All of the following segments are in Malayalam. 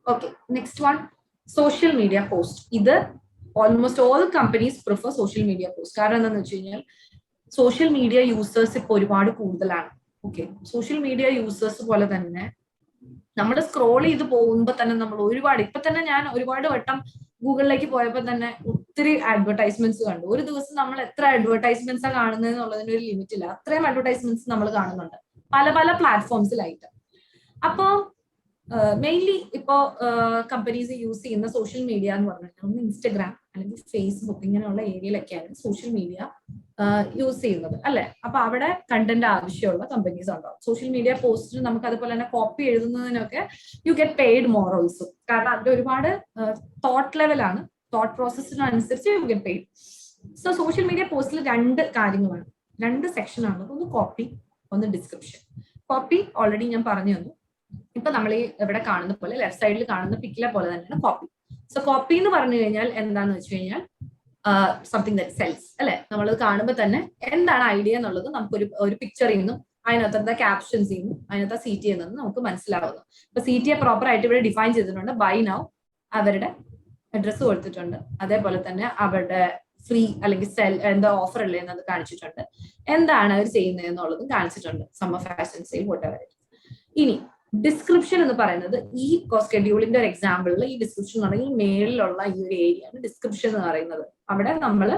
Okay, next one, social media post. ഇത് almost all companies prefer social media post. കാരണം എന്താണെന്ന് വെച്ച് കഴിഞ്ഞാൽ സോഷ്യൽ മീഡിയ യൂസേഴ്സ് ഇപ്പോൾ ഒരുപാട് കൂടുതലാണ്. ഓക്കെ, സോഷ്യൽ മീഡിയ യൂസേഴ്സ് പോലെ തന്നെ നമ്മൾ സ്ക്രോൾ ചെയ്ത് പോകുമ്പോൾ തന്നെ നമ്മൾ ഒരുപാട്, ഇപ്പൊ തന്നെ ഞാൻ ഒരുപാട് വട്ടം ഗൂഗിളിലേക്ക് പോയപ്പോൾ തന്നെ ഒത്തിരി അഡ്വർടൈസ്മെന്റ്സ് കണ്ടു. ഒരു ദിവസം നമ്മൾ എത്ര അഡ്വർടൈസ്മെന്റ്സ് കാണുന്നത് എന്നുള്ളതിന് ഒരു ലിമിറ്റ് ഇല്ല. അത്രയും അഡ്വർടൈസ്മെന്റ്സ് നമ്മൾ കാണുന്നുണ്ട് പല പല പ്ലാറ്റ്ഫോംസിലായിട്ട്. അപ്പോൾ മെയിൻലി ഇപ്പോ കമ്പനീസ് യൂസ് ചെയ്യുന്ന സോഷ്യൽ മീഡിയ എന്ന് പറഞ്ഞാൽ ഒന്ന് ഇൻസ്റ്റഗ്രാം അല്ലെങ്കിൽ ഫേസ്ബുക്ക് ഇങ്ങനെയുള്ള ഏരിയയിലൊക്കെയാണ് സോഷ്യൽ മീഡിയ യൂസ് ചെയ്യുന്നത് അല്ലെ. അപ്പൊ അവിടെ കണ്ടന്റ് ആവശ്യമുള്ള കമ്പനീസ് ഉണ്ടാവും. സോഷ്യൽ മീഡിയ പോസ്റ്റിന് നമുക്ക് അതുപോലെ തന്നെ കോപ്പി എഴുതുന്നതിനൊക്കെ you get paid more also. കാരണം അതിന്റെ ഒരുപാട് തോട്ട് ലെവലാണ്, തോട്ട് പ്രോസസ്സിനനുസരിച്ച് you get paid. So social media പോസ്റ്റിൽ രണ്ട് കാര്യങ്ങളാണ്, രണ്ട് സെക്ഷനാണ്. ഒന്ന് കോപ്പി, ഒന്ന് ഡിസ്ക്രിപ്ഷൻ. കോപ്പി ഓൾറെഡി ഞാൻ പറഞ്ഞു തന്നു. ഇപ്പൊ നമ്മൾ ഈ ഇവിടെ കാണുന്ന പോലെ ലെഫ്റ്റ് സൈഡിൽ കാണുന്ന പിക്കിലെ പോലെ തന്നെയാണ് കോപ്പി. സോ കോപ്പി എന്ന് പറഞ്ഞു കഴിഞ്ഞാൽ എന്താന്ന് വെച്ച് കഴിഞ്ഞാൽ സംതിങ് ദാറ്റ് സെൽസ് അല്ലെ. നമ്മൾ കാണുമ്പോൾ തന്നെ എന്താണ് ഐഡിയ എന്നുള്ളത് നമുക്കൊരു ഒരു പിക്ചറിൽ നിന്നും അതിനകത്ത് എന്താ ക്യാപ്ഷൻസ് ചെയ്യുന്നു, അതിനകത്ത് സി ടി എന്നു നമുക്ക് മനസ്സിലാവുന്നു. ഇപ്പൊ സി ടി എ പ്രോപ്പർ ആയിട്ട് ഇവിടെ ഡിഫൈൻ ചെയ്തിട്ടുണ്ട്. ബൈ നൗ അവരുടെ അഡ്രസ്സ് കൊടുത്തിട്ടുണ്ട്. അതേപോലെ തന്നെ അവരുടെ ഫ്രീ അല്ലെങ്കിൽ സെൽ എന്താ ഓഫർ അല്ലേ എന്നത് കാണിച്ചിട്ടുണ്ട്. എന്താണ് അവർ ചെയ്യുന്നത് എന്നുള്ളതും കാണിച്ചിട്ടുണ്ട്. Summer fashion sale whatever. ഇനി ഡിസ്ക്രിപ്ഷൻ എന്ന് പറയുന്നത് ഈ സ്കെഡ്യൂളിന്റെ ഒരു എക്സാമ്പിളിൽ ഈ ഡിസ്ക്രിപ്ഷൻ എന്ന് പറഞ്ഞാൽ ഈ മേളിലുള്ള ഈ ഒരു ഏരിയയാണ് ഡിസ്ക്രിപ്ഷൻ എന്ന് പറയുന്നത്. അവിടെ നമ്മൾ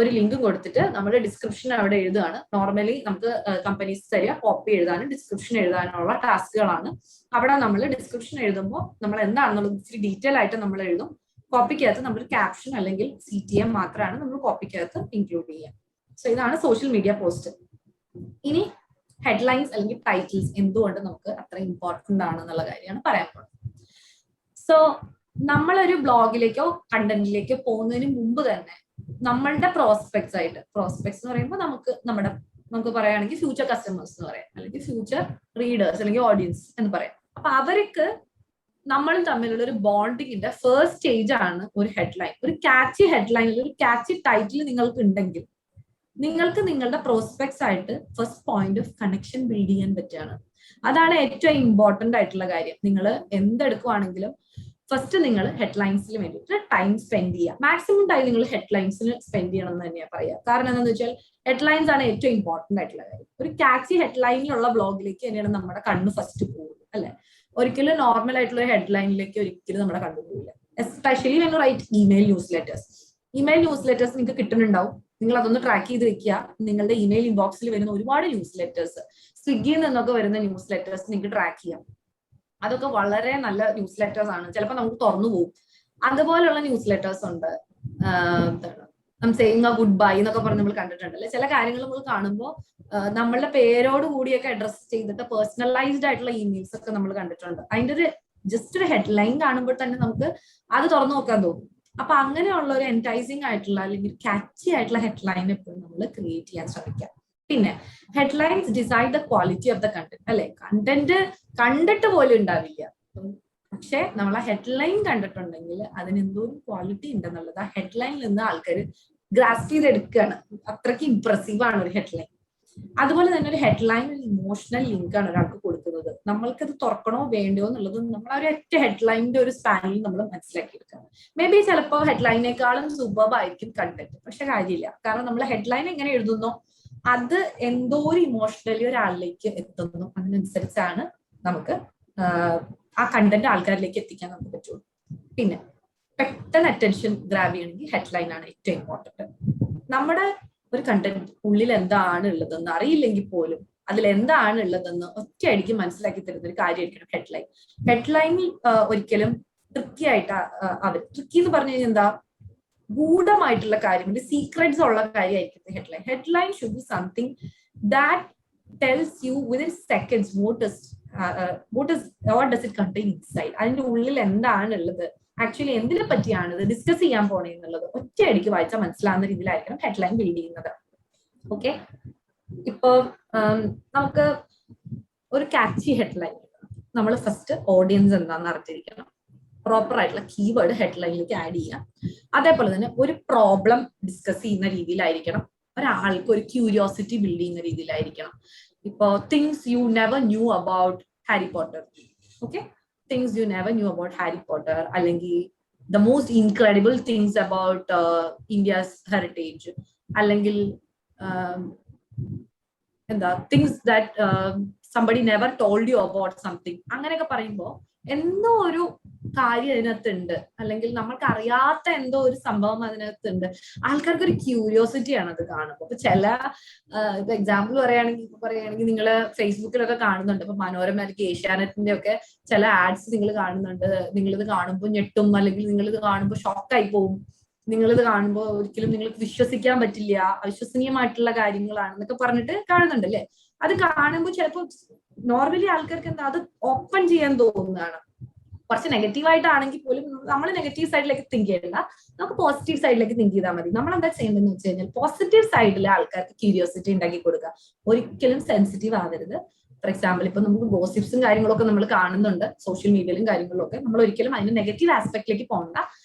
ഒരു ലിങ്ക് കൊടുത്തിട്ട് നമ്മുടെ ഡിസ്ക്രിപ്ഷൻ അവിടെ എഴുതുകയാണ്. നോർമലി നമുക്ക് കമ്പനീസ് തരിക കോപ്പി എഴുതാനും ഡിസ്ക്രിപ്ഷൻ എഴുതാനുള്ള ടാസ്കുകളാണ്. അവിടെ നമ്മൾ ഡിസ്ക്രിപ്ഷൻ എഴുതുമ്പോൾ നമ്മൾ എന്താണെന്നുള്ളത് ഇച്ചിരി ഡീറ്റെയിൽ ആയിട്ട് നമ്മൾ എഴുതും. കോപ്പിക്കകത്ത് നമ്മൾ ക്യാപ്ഷൻ അല്ലെങ്കിൽ CTM മാത്രമാണ് നമ്മൾ കോപ്പിക്കകത്ത് ഇൻക്ലൂഡ് ചെയ്യുക. സോ ഇതാണ് സോഷ്യൽ മീഡിയ പോസ്റ്റ്. ഇനി ഹെഡ്ലൈൻസ് അല്ലെങ്കിൽ ടൈറ്റിൽസ് എന്തുകൊണ്ട് നമുക്ക് അത്ര ഇമ്പോർട്ടന്റ് ആണെന്നുള്ള കാര്യമാണ് പറയാൻ പോകുന്നത്. സോ നമ്മളൊരു ബ്ലോഗിലേക്കോ കണ്ടന്റിലേക്കോ പോകുന്നതിന് മുമ്പ് തന്നെ നമ്മളുടെ പ്രോസ്പെക്ട്സ് ആയിട്ട്, പ്രോസ്പെക്ട്സ് എന്ന് പറയുമ്പോൾ നമുക്ക് പറയുകയാണെങ്കിൽ ഫ്യൂച്ചർ കസ്റ്റമേഴ്സ് എന്ന് പറയാം, അല്ലെങ്കിൽ ഫ്യൂച്ചർ റീഡേഴ്സ് അല്ലെങ്കിൽ ഓഡിയൻസ് എന്ന് പറയാം. അപ്പൊ അവർക്ക് നമ്മളും തമ്മിലുള്ള ഒരു ബോണ്ടിങ്ങിന്റെ ഫസ്റ്റ് സ്റ്റേജ് ആണ് ഒരു ഹെഡ്ലൈൻ. ഒരു ക്യാച്ചി ഹെഡ്ലൈനിൽ ഒരു ക്യാച്ചി ടൈറ്റിൽ നിങ്ങൾക്ക് ഉണ്ടെങ്കിൽ നിങ്ങൾക്ക് നിങ്ങളുടെ പ്രോസ്പെക്ട്സ് ആയിട്ട് first point of connection build ചെയ്യാൻ പറ്റുകയാണ്. അതാണ് ഏറ്റവും ഇമ്പോർട്ടന്റ് ആയിട്ടുള്ള കാര്യം. നിങ്ങൾ എന്തെടുക്കുവാണെങ്കിലും ഫസ്റ്റ് നിങ്ങൾ ഹെഡ്ലൈൻസിന് വേണ്ടിയിട്ട് ടൈം സ്പെൻഡ് ചെയ്യുക. മാക്സിമം ടൈം നിങ്ങൾ ഹെഡ്ലൈൻസിന് സ്പെൻഡ് ചെയ്യണം എന്ന് തന്നെയാണ് പറയുക. കാരണം എന്താണെന്ന് വെച്ചാൽ ഹെഡ്ലൈൻസ് ആണ് ഏറ്റവും ഇമ്പോർട്ടന്റ് ആയിട്ടുള്ള കാര്യം. ഒരു ക്യാച്ചി ഹെഡ്ലൈനിലുള്ള ബ്ലോഗിലേക്ക് തന്നെയാണ് നമ്മുടെ കണ്ണ് ഫസ്റ്റ് പോകുന്നത് അല്ലെ. ഒരിക്കലും നോർമൽ ആയിട്ടുള്ള ഒരു ഹെഡ്ലൈനിലേക്ക് ഒരിക്കലും നമ്മുടെ കണ്ണ് പോകില്ല. Especially when you write email newsletters. Email newsletters നിങ്ങൾക്ക് കിട്ടുന്നുണ്ടാവും. നിങ്ങൾ അതൊന്ന് ട്രാക്ക് ചെയ്ത് വെക്കുക. നിങ്ങളുടെ ഇമെയിൽ ഇൻബോക്സിൽ വരുന്ന ഒരുപാട് ന്യൂസ് ലെറ്റേഴ്സ്, സ്വിഗ്ഗിയിൽ നിന്നൊക്കെ വരുന്ന ന്യൂസ് ലെറ്റേഴ്സ് നിങ്ങൾക്ക് ട്രാക്ക് ചെയ്യാം. അതൊക്കെ വളരെ നല്ല ന്യൂസ് ലെറ്റേഴ്സ് ആണ്. ചിലപ്പോൾ നമുക്ക് തുറന്നു പോകും. അതുപോലെയുള്ള ന്യൂസ് ലെറ്റേഴ്സ് ഉണ്ട്. സേയിങ് എ ഗുഡ് ബൈ എന്നൊക്കെ പറഞ്ഞ് നമ്മൾ കണ്ടിട്ടുണ്ടല്ലേ. ചില കാര്യങ്ങൾ നമ്മൾ കാണുമ്പോൾ നമ്മളുടെ പേരോട് കൂടിയൊക്കെ അഡ്രസ് ചെയ്തിട്ട് പേഴ്സണലൈസ്ഡ് ആയിട്ടുള്ള ഇമെയിൽസ് ഒക്കെ നമ്മൾ കണ്ടിട്ടുണ്ട്. അതിന്റെ ഒരു ജസ്റ്റ് ഒരു ഹെഡ്ലൈൻ കാണുമ്പോൾ തന്നെ നമുക്ക് അത് തുറന്നു നോക്കാൻ തോന്നും. അപ്പൊ അങ്ങനെയുള്ള ഒരു എൻറ്റൈസിങ് ആയിട്ടുള്ള അല്ലെങ്കിൽ ക്യാച്ചി ആയിട്ടുള്ള ഹെഡ്ലൈൻ എപ്പോഴും നമ്മൾ ക്രിയേറ്റ് ചെയ്യാൻ ശ്രമിക്കാം. പിന്നെ headlines decide the quality of the content അല്ലെ. കണ്ടന്റ് കണ്ടിട്ട് പോലും ഉണ്ടാവില്ല, പക്ഷെ നമ്മൾ ആ ഹെഡ്ലൈൻ കണ്ടിട്ടുണ്ടെങ്കിൽ അതിന് എന്തോ ഒരു ക്വാളിറ്റി ഉണ്ടെന്നുള്ളത് ആ ഹെഡ്ലൈനിൽ നിന്ന് ആൾക്കാർ ഗ്രാസ്പ് ചെയ്തെടുക്കുകയാണ്. അത്രയ്ക്ക് ഇംപ്രസീവ് ആണ് ഒരു ഹെഡ്ലൈൻ. അതുപോലെ തന്നെ ഒരു ഹെഡ്ലൈൻ ഒരു ഇമോഷണൽ ലിങ്ക് ആണ് ഒരാൾക്ക് കൊടുക്കുന്നത്. നമ്മൾക്കത് തുറക്കണോ വേണ്ടയോ എന്നുള്ളത് നമ്മൾ ആ ഒരു ഒറ്റ ഹെഡ്ലൈനിന്റെ ഒരു സ്പാനിൽ നമ്മൾ മനസ്സിലാക്കിയെടുക്കണം. മേ ബി ചിലപ്പോൾ ഹെഡ്ലൈനേക്കാളും സൂപ്പർബ് ആയിരിക്കും കണ്ടന്റ്, പക്ഷെ കാര്യമില്ല. കാരണം നമ്മൾ ഹെഡ്ലൈൻ എങ്ങനെ എഴുതുന്നോ അത് എന്തോ ഒരു ഇമോഷണലി ഒരാളിലേക്ക് എത്തുന്നു. അതിനനുസരിച്ചാണ് നമുക്ക് ആ കണ്ടന്റ് ആൾക്കാരിലേക്ക് എത്തിക്കാൻ നമുക്ക് പറ്റുള്ളൂ. പിന്നെ പെട്ടെന്ന് അറ്റൻഷൻ ഗ്രാബ് ചെയ്യണമെങ്കിൽ ഹെഡ്ലൈൻ ആണ് ഏറ്റവും ഇമ്പോർട്ടന്റ്. നമ്മുടെ ഒരു കണ്ടന്റ് ഉള്ളിൽ എന്താണ് ഉള്ളതെന്ന് അറിയില്ലെങ്കിൽ പോലും അതിൽ എന്താണ് ഉള്ളതെന്ന് ഒറ്റയടിക്ക് മനസ്സിലാക്കി തരുന്ന ഒരു കാര്യമായിരിക്കണം ഹെഡ്ലൈൻ. ഹെഡ്ലൈനിൽ ഒരിക്കലും ട്രിക്കി ആയിട്ട് ട്രിക്കി എന്ന് പറഞ്ഞു കഴിഞ്ഞാൽ എന്താ, ഗൂഢമായിട്ടുള്ള കാര്യങ്ങൾ, സീക്രറ്റ്സ് ഉള്ള കാര്യമായിരിക്കും headline. Headline should be something that tells U within seconds what does it contain inside. അതിന്റെ ഉള്ളിൽ എന്താണ് ഉള്ളത്, ആക്ച്വലി എന്തിനെ പറ്റിയാണ് ഇത് ഡിസ്കസ് ചെയ്യാൻ പോണേ എന്നുള്ളത് ഒറ്റയടിക്ക് വായിച്ചാൽ മനസ്സിലാവുന്ന രീതിയിലായിരിക്കണം ഹെഡ്ലൈൻ ബിൽഡ് ചെയ്യുന്നത്. ഓക്കെ, ഇപ്പൊ നമുക്ക് ഒരു ക്യാച്ചി ഹെഡ്ലൈൻ നമ്മൾ ഫസ്റ്റ് ഓഡിയൻസ് എന്താണെന്ന് അറിഞ്ഞിരിക്കണം. പ്രോപ്പർ ആയിട്ടുള്ള കീവേഡ് ഹെഡ്ലൈനിലേക്ക് ആഡ് ചെയ്യാം. അതേപോലെ തന്നെ ഒരു പ്രോബ്ലം ഡിസ്കസ് ചെയ്യുന്ന രീതിയിലായിരിക്കണം. ഒരാൾക്ക് ഒരു ക്യൂരിയോസിറ്റി ബിൽഡ് ചെയ്യുന്ന രീതിയിലായിരിക്കണം. ഇപ്പോ things you never knew about Harry Potter. Okay, things you never knew about Harry Potter, അല്ലെങ്കിൽ the most incredible things about India's heritage, അല്ലെങ്കിൽ എന്താ things that somebody never told you about something. അങ്ങനെയൊക്കെ പറയുമ്പോൾ എന്തോ ഒരു കാര്യം അതിനകത്തുണ്ട്, അല്ലെങ്കിൽ നമ്മൾക്ക് അറിയാത്ത എന്തോ ഒരു സംഭവം അതിനകത്തുണ്ട്. ആൾക്കാർക്ക് ഒരു ക്യൂരിയോസിറ്റി ആണ് അത് കാണുമ്പോൾ. അപ്പൊ ചില ഇപ്പൊ എക്സാമ്പിൾ പറയുകയാണെങ്കിൽ നിങ്ങൾ ഫേസ്ബുക്കിലൊക്കെ കാണുന്നുണ്ട്. ഇപ്പൊ മനോരമ അല്ലെങ്കിൽ ഏഷ്യാനെറ്റിന്റെ ഒക്കെ ചില ആഡ്സ് നിങ്ങൾ കാണുന്നുണ്ട്. നിങ്ങളിത് കാണുമ്പോൾ ഞെട്ടും, അല്ലെങ്കിൽ നിങ്ങളിത് കാണുമ്പോൾ ഷോക്കായി പോവും. നിങ്ങളിത് കാണുമ്പോൾ ഒരിക്കലും നിങ്ങൾക്ക് വിശ്വസിക്കാൻ പറ്റില്ല, അവിശ്വസനീയമായിട്ടുള്ള കാര്യങ്ങളാണെന്നൊക്കെ പറഞ്ഞിട്ട് കാണുന്നുണ്ട് അല്ലേ. അത് കാണുമ്പോൾ ചിലപ്പോൾ നോർമലി ആൾക്കാർക്ക് എന്താ അത് ഓപ്പൺ ചെയ്യാൻ തോന്നുന്നതാണ്. കുറച്ച് നെഗറ്റീവായിട്ടാണെങ്കിൽ പോലും നമ്മൾ നെഗറ്റീവ് സൈഡിലേക്ക് തിങ്ക് ചെയ്യണ്ട, നമുക്ക് പോസിറ്റീവ് സൈഡിലേക്ക് തിങ്ക് ചെയ്താൽ മതി. നമ്മൾ എന്താ ചെയ്യേണ്ടതെന്ന് വെച്ച് കഴിഞ്ഞാൽ പോസിറ്റീവ് സൈഡിൽ ആൾക്കാർക്ക് ക്യൂരിയോസിറ്റി ഉണ്ടാക്കി കൊടുക്കുക. ഒരിക്കലും സെൻസിറ്റീവ് ആവരുത്. ഫോർ എക്സാമ്പിൾ, ഇപ്പൊ നമുക്ക് ഗോസിപ്സും കാര്യങ്ങളൊക്കെ നമ്മൾ കാണുന്നുണ്ട് സോഷ്യൽ മീഡിയയിലും കാര്യങ്ങളിലൊക്കെ. നമ്മൾ ഒരിക്കലും അതിന് നെഗറ്റീവ് ആസ്പെക്ടിലേക്ക് പോകണ്ട.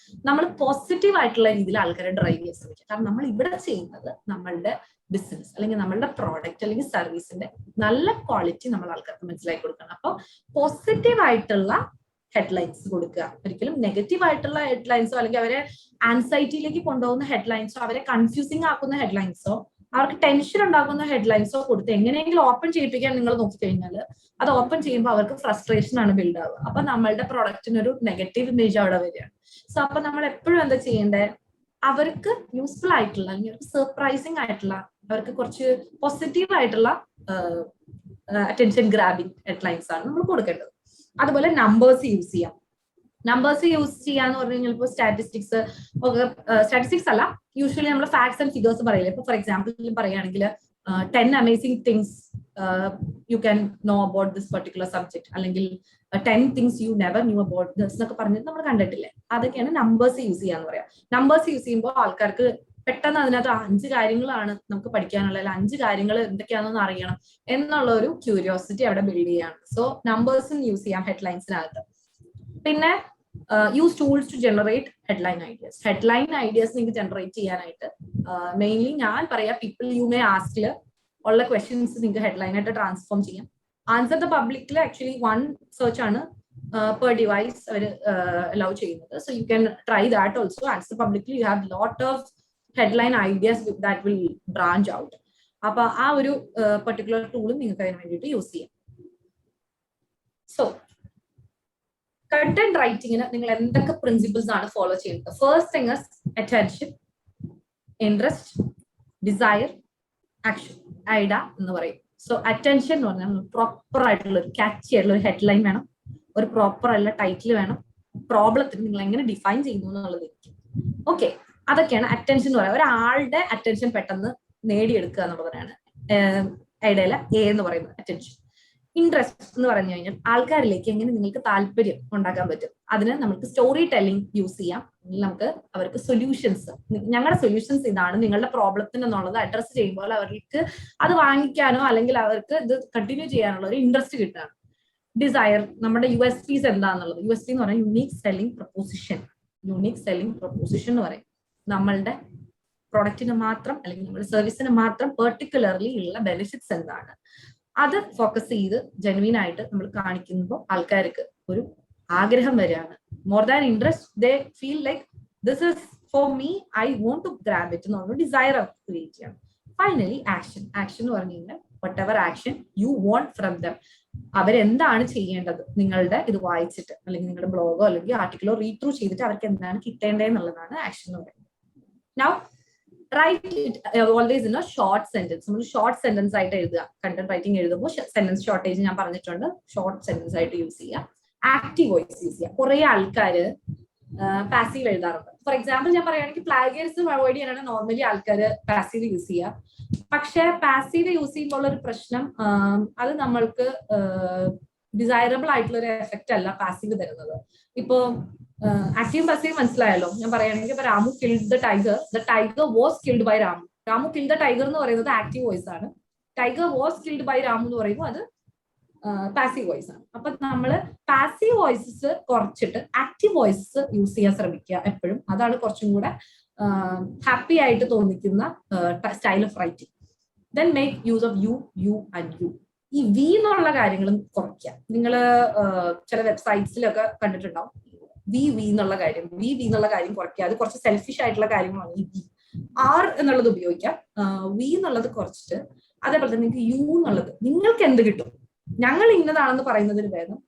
നമ്മൾ പോസിറ്റീവ് ആയിട്ടുള്ള രീതിയിൽ ആൾക്കാരെ ഡ്രൈവ് ചെയ്യാൻ ശ്രമിക്കുക. കാരണം നമ്മൾ ഇവിടെ ചെയ്യുന്നത് നമ്മളുടെ ബിസിനസ് അല്ലെങ്കിൽ നമ്മളുടെ പ്രോഡക്റ്റ് അല്ലെങ്കിൽ സർവീസിന്റെ നല്ല ക്വാളിറ്റി നമ്മൾ ആൾക്കാർക്ക് മനസ്സിലാക്കി കൊടുക്കണം. അപ്പോൾ പോസിറ്റീവ് ആയിട്ടുള്ള ഹെഡ്ലൈൻസ് കൊടുക്കുക. ഒരിക്കലും നെഗറ്റീവ് ആയിട്ടുള്ള ഹെഡ്ലൈൻസോ അല്ലെങ്കിൽ അവരെ ആൻസൈറ്റിയിലേക്ക് കൊണ്ടുപോകുന്ന ഹെഡ്ലൈൻസോ അവരെ കൺഫ്യൂസിങ് ആക്കുന്ന ഹെഡ്ലൈൻസോ അവർക്ക് ടെൻഷൻ ഉണ്ടാക്കുന്ന ഹെഡ്ലൈൻസോ കൊടുത്ത് എങ്ങനെയെങ്കിലും ഓപ്പൺ ചെയ്യിപ്പിക്കാൻ നിങ്ങൾ നോക്കിക്കഴിഞ്ഞാൽ അത് ഓപ്പൺ ചെയ്യുമ്പോൾ അവർക്ക് ഫ്രസ്ട്രേഷൻ ആണ് ബിൽഡ് ആവുക. അപ്പൊ നമ്മളുടെ പ്രൊഡക്റ്റിന് ഒരു നെഗറ്റീവ് ഇമേജ് അവിടെ വരികയാണ്. സോ അപ്പൊ നമ്മൾ എപ്പോഴും എന്താ ചെയ്യേണ്ടത്, അവർക്ക് യൂസ്ഫുൾ ആയിട്ടുള്ള അല്ലെങ്കിൽ സർപ്രൈസിങ് ആയിട്ടുള്ള അവർക്ക് കുറച്ച് പോസിറ്റീവ് ആയിട്ടുള്ള അറ്റൻഷൻ ഗ്രാബിംഗ് ഹെഡ്ലൈൻസ് ആണ് നമ്മൾ കൊടുക്കേണ്ടത്. അതുപോലെ നമ്പേഴ്സ് യൂസ് ചെയ്യാം. നമ്പേഴ്സ് യൂസ് ചെയ്യാന്ന് പറഞ്ഞു കഴിഞ്ഞാൽ ഇപ്പോൾ സ്റ്റാറ്റിസ്റ്റിക്സ് ഒക്കെ, സ്റ്റാറ്റിസ്റ്റിക്സ് അല്ല, യൂഷ്വലി നമ്മൾ ഫാക്ട്സ് ആൻഡ് ഫിഗേഴ്സ് പറയില്ലേ. ഇപ്പൊ ഫോർ എക്സാമ്പിൾ പറയുകയാണെങ്കിൽ 10 amazing things you can know about this particular subject, അല്ലെങ്കിൽ 10 things you never knew about this എന്നൊക്കെ പറഞ്ഞിട്ട് നമ്മൾ കണ്ടിട്ടില്ലേ. അതൊക്കെയാണ് നമ്പേഴ്സ് യൂസ് ചെയ്യാന്ന് പറയാം. നമ്പേഴ്സ് യൂസ് ചെയ്യുമ്പോൾ ആൾക്കാർക്ക് പെട്ടെന്ന് അതിനകത്ത് 5 കാര്യങ്ങളാണ് നമുക്ക് പഠിക്കാനുള്ള, അല്ലെങ്കിൽ 5 കാര്യങ്ങൾ എന്തൊക്കെയാണെന്ന് അറിയണം എന്നുള്ള ഒരു ക്യൂരിയോസിറ്റി അവിടെ ബിൽഡ് ചെയ്യാണ്. സോ നമ്പേഴ്സും യൂസ് ചെയ്യാം ഹെഡ്ലൈൻസിനകത്ത്. പിന്നെ use tools to generate headline ideas. Headline ideas നിങ്ങൾക്ക് ജനറേറ്റ് ചെയ്യാനായിട്ട് മെയിൻലി ഞാൻ പറയാം പീപ്പിൾ യു മേ ആസ്കില് ഉള്ള ക്വസ്റ്റ്യൻസ് നിങ്ങൾക്ക് ഹെഡ്ലൈൻ ആയിട്ട് ട്രാൻസ്ഫോം ചെയ്യാം. ആൻസർ ദ പബ്ലിക്കിൽ ആക്ച്വലി 1 സെർച്ച് ആണ് പെർ ഡിവൈസ് അവർ അലൗ ചെയ്യുന്നത്. So you can try that also. Answer പബ്ലിക്കിൽ you have lot of headline ideas that will branch out. അപ്പൊ ആ ഒരു പെർട്ടിക്കുലർ ടൂളും നിങ്ങൾക്ക് അതിന് വേണ്ടിയിട്ട് യൂസ് ചെയ്യാം. സോ കണ്ടന്റ് റൈറ്റിംഗിന് നിങ്ങൾ എന്തൊക്കെ പ്രിൻസിപ്പിൾസ് ആണ് ഫോളോ ചെയ്യുന്നത്? First thing is attention, interest, desire, action, AIDA എന്ന് പറയും. സോ അറ്റൻഷൻ എന്ന് പറഞ്ഞാൽ പ്രോപ്പർ ആയിട്ടുള്ള ഒരു ക്യാച്ച് ആയിട്ടുള്ള ഒരു ഹെഡ്ലൈൻ വേണം, ഒരു പ്രോപ്പർ ആയിട്ടുള്ള ടൈറ്റിൽ വേണം, പ്രോബ്ലത്തിന് നിങ്ങൾ എങ്ങനെ ഡിഫൈൻ ചെയ്യുന്നു എന്നുള്ളത്. ഓക്കെ, അതൊക്കെയാണ് അറ്റൻഷൻ എന്ന് പറയുന്നത്. ഒരാളുടെ അറ്റൻഷൻ പെട്ടെന്ന് നേടിയെടുക്കുക എന്നുള്ളതാണ് ഐഡയിലെ എ എന്ന് പറയുന്നത് അറ്റൻഷൻ. ഇൻട്രസ്റ്റ് എന്ന് പറഞ്ഞു കഴിഞ്ഞാൽ ആൾക്കാരിലേക്ക് എങ്ങനെ നിങ്ങൾക്ക് താല്പര്യം ഉണ്ടാക്കാൻ പറ്റും. അതിന് നമുക്ക് സ്റ്റോറി ടെല്ലിംഗ് യൂസ് ചെയ്യാം. നമുക്ക് അവർക്ക് സൊല്യൂഷൻസ്, ഞങ്ങളുടെ സൊല്യൂഷൻസ് ഇതാണ് നിങ്ങളുടെ പ്രോബ്ലത്തിന് എന്നുള്ളത് അഡ്രസ് ചെയ്യുമ്പോൾ അവർക്ക് അത് വാങ്ങിക്കാനോ അല്ലെങ്കിൽ അവർക്ക് ഇത് കണ്ടിന്യൂ ചെയ്യാനുള്ള ഒരു ഇൻട്രസ്റ്റ് കിട്ടുകയാണ്. ഡിസയർ, നമ്മുടെ USPs എന്താണെന്നുള്ളത്. USP എന്ന് പറഞ്ഞാൽ unique selling proposition. Unique selling proposition എന്ന് പറയും നമ്മളുടെ പ്രൊഡക്റ്റിന് മാത്രം അല്ലെങ്കിൽ നമ്മുടെ സർവീസിന് മാത്രം പെർട്ടിക്കുലർലി ഉള്ള ബെനിഫിറ്റ്സ് എന്താണ്, അത് ഫോക്കസ് ചെയ്ത് ജെനുവിൻ ആയിട്ട് നമ്മൾ കാണിക്കുമ്പോൾ ആൾക്കാർക്ക് ഒരു ആഗ്രഹം വരികയാണ്. More than interest, they feel like this is for me, I want to grab it എന്ന് പറഞ്ഞ ഡിസയർ ക്രിയേറ്റ് ചെയ്യണം. Finally action. ആക്ഷൻ എന്ന് പറഞ്ഞു കഴിഞ്ഞാൽ whatever action you want from them. അവരെന്താണ് ചെയ്യേണ്ടത് നിങ്ങളുടെ ഇത് വായിച്ചിട്ട്, അല്ലെങ്കിൽ നിങ്ങളുടെ ബ്ലോഗോ അല്ലെങ്കിൽ ആർട്ടിക്കിളോ റീഡ് ത്രൂ ചെയ്തിട്ട് അവർക്ക് എന്താണ് കിട്ടേണ്ടതെന്നുള്ളതാണ് ആക്ഷൻ എന്ന് പറയുന്നത്. Now write it always in a short sentence. നമ്മൾ ഷോർട്ട് സെന്റൻസ് ആയിട്ട് എഴുതുക. കണ്ടന്റ് റൈറ്റിംഗ് എഴുതുമ്പോൾ സെന്റൻസ് ഷോർട്ടേജ് ഞാൻ പറഞ്ഞിട്ടുണ്ട്, ഷോർട്ട് സെന്റൻസ് ആയിട്ട് യൂസ് ചെയ്യുക. ആക്റ്റീവ് വോയിസ് യൂസ് ചെയ്യുക. കുറെ ആൾക്കാർ പാസീവ് എഴുതാറുണ്ട്. ഫോർ എക്സാമ്പിൾ ഞാൻ പറയുകയാണെങ്കിൽ പ്ലാഗിയറിസം അവോയ്ഡ് ചെയ്യാനാണ് നോർമലി ആൾക്കാർ പാസീവ് യൂസ് ചെയ്യുക. പക്ഷെ പാസീവ് യൂസ് ചെയ്യുമ്പോൾ ഒരു പ്രശ്നം, അത് നമ്മൾക്ക് ഡിസൈറബിൾ ആയിട്ടുള്ള ഒരു എഫക്റ്റ് അല്ല പാസീവ് തരുന്നത്. ഇപ്പോ ആക്റ്റീവ് പാസീവ് മനസ്സിലായല്ലോ. ഞാൻ പറയുകയാണെങ്കിൽ ഇപ്പൊ Ramu killed the tiger was killed by Ramu. Ramu killed the tiger എന്ന് പറയുന്നത് ആക്റ്റീവ് വോയിസ് ആണ്. Tiger was killed by Ramu എന്ന് പറയുമ്പോൾ അത് പാസീവ് വോയിസ് ആണ്. അപ്പൊ നമ്മള് പാസീവ് വോയിസസ് കുറച്ചിട്ട് ആക്റ്റീവ് വോയിസസ് യൂസ് ചെയ്യാൻ ശ്രമിക്കുക എപ്പോഴും. അതാണ് കുറച്ചും കൂടെ ഹാപ്പി ആയിട്ട് തോന്നിക്കുന്ന style of writing. Then make use of you, you and you. ഈ വി എന്നുള്ള കാര്യങ്ങളും കുറയ്ക്കാം. നിങ്ങൾ ചില വെബ്സൈറ്റ്സിലൊക്കെ കണ്ടിട്ടുണ്ടാവും വി എന്നുള്ള കാര്യം കുറയ്ക്കുക. അത് കുറച്ച് സെൽഫിഷ് ആയിട്ടുള്ള കാര്യങ്ങളാണ് ഈ വി. ആർ എന്നുള്ളത് ഉപയോഗിക്കാം, വി എന്നുള്ളത് കുറച്ചിട്ട് അതേപോലെ തന്നെ നിങ്ങൾക്ക് യു എന്നുള്ളത് നിങ്ങൾക്ക് എന്ത് കിട്ടും, ഞങ്ങൾ ഇന്നതാണെന്ന് പറയുന്നതിന് ഭേദം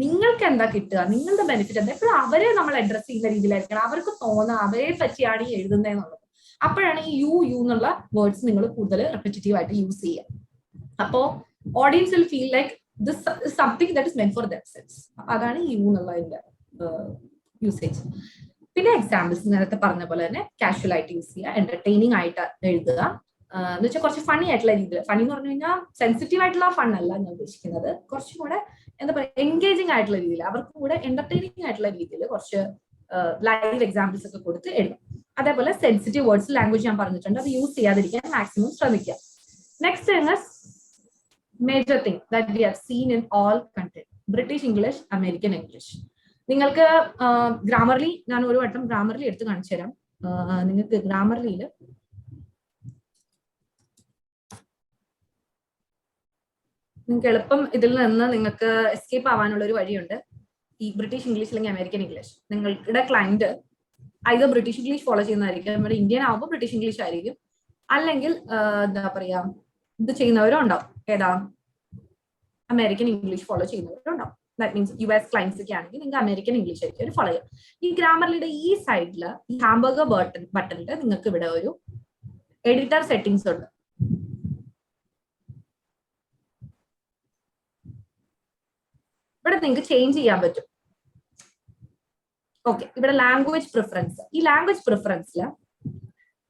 നിങ്ങൾക്ക് എന്താ കിട്ടുക, നിങ്ങളുടെ ബെനിഫിറ്റ് എന്താ, എപ്പോഴും അവരെ നമ്മൾ അഡ്രസ് ചെയ്യുന്ന രീതിയിലായിരിക്കണം. അവർക്ക് തോന്നുക അവരെ പറ്റിയാണ് ഈ എഴുതുന്നതെന്നുള്ളത്. അപ്പോഴാണ് ഈ യു എന്നുള്ള വേർഡ്സ് നിങ്ങൾ കൂടുതൽ റെപ്പിറ്റേറ്റീവ് ആയിട്ട് യൂസ് ചെയ്യുക. അപ്പോ audience will feel like this something that is മെന്റ് four themselves. അപ്പൊ അതാണ് യു എന്നുള്ളതിന്റെ യൂസേജ്. പിന്നെ എക്സാമ്പിൾസ് നേരത്തെ പറഞ്ഞ പോലെ തന്നെ കാഷ്വൽ ആയിട്ട് യൂസ് ചെയ്യുക, എന്റർടൈനിങ് ആയിട്ട് എഴുതുക, എന്ന് വെച്ചാൽ കുറച്ച് ഫണി ആയിട്ടുള്ള രീതിയിൽ. ഫണി എന്ന് പറഞ്ഞു കഴിഞ്ഞാൽ സെൻസിറ്റീവ് ആയിട്ടുള്ള ഫൺ അല്ല ഞാൻ ഉദ്ദേശിക്കുന്നത്, കുറച്ചും കൂടെ എന്താ പറയുക എൻഗേജിങ് ആയിട്ടുള്ള രീതിയിൽ, അവർക്കും കൂടെ എന്റർടൈനിങ് ആയിട്ടുള്ള രീതിയിൽ കുറച്ച് ലൈവ് എക്സാമ്പിൾസ് ഒക്കെ കൊടുത്ത് എഴുതും. അതേപോലെ സെൻസിറ്റീവ് വേർഡ്സ് ലാംഗ്വേജ് ഞാൻ പറഞ്ഞിട്ടുണ്ട്, അത് യൂസ് ചെയ്യാതിരിക്കാൻ മാക്സിമം ശ്രമിക്കുക. Next major thing that we have seen in all content, British English, American English. നിങ്ങൾക്ക് ഗ്രാമർലി ഞാൻ ഒരു വട്ടം ഗ്രാമർലി എടുത്ത് കാണിച്ചു തരാം. നിങ്ങൾക്ക് ഗ്രാമർലിയിൽ നിങ്ങൾക്ക് എളുപ്പം ഇതിൽ നിന്ന് നിങ്ങൾക്ക് എസ്കേപ്പ് ആവാനുള്ള ഒരു വഴിയുണ്ട്. ഈ ബ്രിട്ടീഷ് ഇംഗ്ലീഷ് അല്ലെങ്കിൽ അമേരിക്കൻ ഇംഗ്ലീഷ്, നിങ്ങളുടെ ക്ലയന്റ് ഇത് ബ്രിട്ടീഷ് ഇംഗ്ലീഷ് ഫോളോ ചെയ്യുന്നതായിരിക്കും, നമ്മുടെ ഇന്ത്യൻ ആവുമ്പോൾ ബ്രിട്ടീഷ് ഇംഗ്ലീഷ് ആയിരിക്കും, അല്ലെങ്കിൽ എന്താ പറയാ ഇത് ചെയ്യുന്നവരും ഉണ്ടാവും, ഏതാ അമേരിക്കൻ ഇംഗ്ലീഷ് ഫോളോ ചെയ്യുന്നവരും ഉണ്ടാവും. ദാറ്റ് മീൻസ് US ക്ലയൻസ് ഒക്കെ ആണെങ്കിൽ നിങ്ങൾക്ക് അമേരിക്കൻ ഇംഗ്ലീഷ് ആയിരിക്കും ഫോളോ ചെയ്യാം. ഈ ഗ്രാമർലിയുടെ ഈ സൈഡില് ഈ ഹാംബർഗർ ബട്ടണില് നിങ്ങൾക്ക് ഇവിടെ ഒരു എഡിറ്റർ സെറ്റിംഗ്സ് ഉണ്ട്. ഇവിടെ നിങ്ങൾക്ക് ചേഞ്ച് ചെയ്യാൻ പറ്റും. ഓക്കെ, ഇവിടെ ലാംഗ്വേജ് പ്രിഫറൻസ്, ഈ ലാംഗ്വേജ് പ്രിഫറൻസിൽ